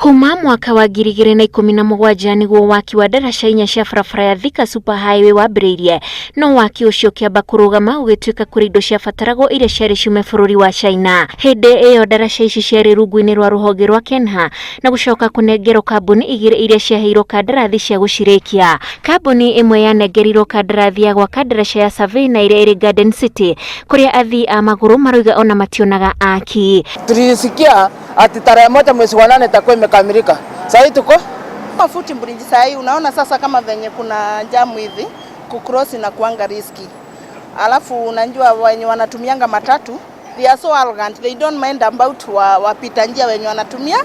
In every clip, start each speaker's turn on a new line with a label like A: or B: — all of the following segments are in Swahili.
A: Kuma mwaka wa 2017 niguo waki wa ndaraca 4 cia barabara ya Thika Super Highway wambĩrĩirie, no waki ucio kĩamba kũrũgama ũgĩtuĩka kũrĩ indo cia bataragwo iria ciarĩ ciume bũrũri wa China. Hĩndĩ ĩyo ndaraca ici ciarĩ rungu-inĩ rwa rũhonge rwa Kenha na gũcoka kũnengerwo kambuni igĩrĩ iria ciaheirwo kandarathi cia gũcirĩkia. Kambuni ĩmwe yanengerirwo kandarathi ya gwaka ndaraca ya survey na ĩrĩa ĩrĩ Garden City, kũrĩa athii a maguru maroiga ona mationaga aki.
B: Tulisikia ati tarehe 1 mwezi wa 8 itakuwa imekamilika. Sasa tuko
C: mafuti bridge sasa unaona sasa kama venye kuna jamu hivi kucross na kuanga riski. Alafu unajua wenye wanatumianga matatu they are so arrogant, they don't mind about wapita njia wenye wanatumia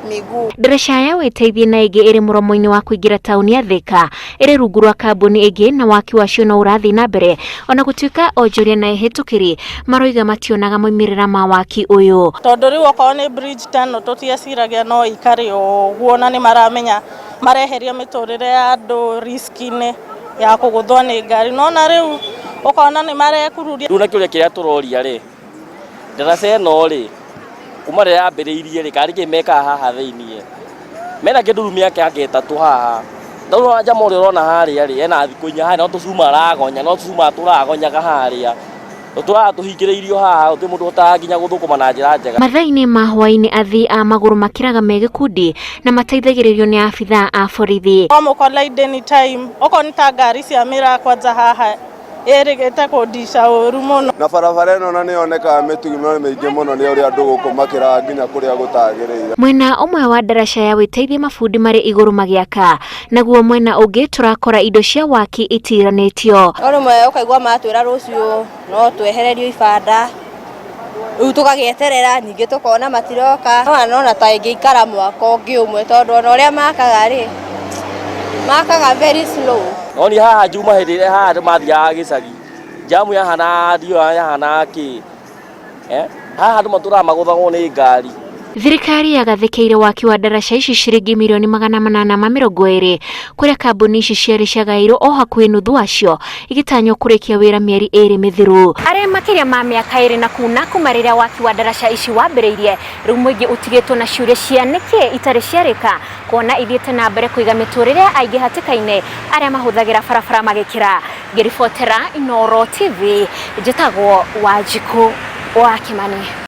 C: miguu.
A: Ndaraca ya wĩteithie na ĩngĩ ĩrĩ mũromo-inĩ wa kũingĩra taũni ya Thika ĩrĩ rungu rwa kambuni ĩngĩ na waki wacio no ũrathiĩ na mbere, ona gũtuĩka onjoria na ehĩtũkĩri maroiga mationaga moimĩrĩra ma waki ũyũ.
D: Tondũ rĩu okorwo nĩ bridge tano tũtieciragia no ikare ũguo, na nĩ maramenya mareheria mĩtũrĩre ya andũ risk-inĩ ya kũgũthwo nĩ ngari, no na rĩu ũkona nĩ marekururia.
E: Rĩu na kĩũria kĩrĩa tũroria rĩ, ndaraca ĩno rĩ kuma rĩrĩa yambĩrĩirie rĩ karĩ kĩmeka haha thĩinĩ mena kĩndũ rumia kĩake tatũ haha ndona jamu ũrĩa ũrona harĩa rĩ ena thikũ inya harĩa no tũcuma aragonya no tũcuma tũragonyaga harĩa tũhingĩrĩirio haha ũtĩ mũndũ ũtanginya gũthũkũma na njĩra njega.
A: Mathaa-inĩ ma hwaĩ-inĩ athii a maguru makĩraga me gĩkundi na mateithagĩrĩrio nĩ abithaa a borithi.
D: O mũkolaide anytime okorwo nĩ ta ngari cia mĩra kwanza haha erigete kũndisha ũru mũno.
F: Na barabara ĩno na nĩyonekaga mĩtugimo mĩingĩ mũno nĩ ũrĩa andũ gũkũ makĩraga nginya kũrĩa gũtagĩrĩire. Mwena
A: ũmwe wa ndaraca ya wĩteithie mabundi marĩ igũrũ magĩaka, naguo mwena ũngĩ tũrakora indo cia waki itiranĩtio.
G: No rĩmwe ũkaigua matwĩra rũciũ no twehererio ibanda, rĩu tũgagĩeterera ningĩ tũkona matiroka, no ta ĩngĩikara mwaka ũngĩ ũmwe tondũ ona ũrĩa makaga rĩ makaga very slow.
E: Oni haha juma hĩndĩ haha mathiaga gĩcagi jamu yahana ndio yahana kĩ haha andũ matũraga magũthagwo nĩ ngari.
A: Thirikari yagathĩkĩire waki wa ndaraca ici ciringi mirioni 820 kũrĩa kambuni ici ciarĩ ciagaĩirwo o hakuhĩ nuthu wacio igĩtanywo kũrĩkia wĩra mĩeri 2 mĩthiru. Arĩa makĩria ma mĩaka 2 na kuna kuma rĩrĩa waki wa ndaraca ici wambĩrĩirie, rĩu mũingĩ ũtigĩtwo na ciũria cia nĩkĩ itarĩ ciarĩka kuona ithiĩte na mbere kũiga mĩtũrĩre aingĩ hatĩka-inĩ arĩa mahũthagĩra barabara magĩkĩra. Ngĩribotera Inooro TV, njĩtagwo Wanjiku wa Kimani.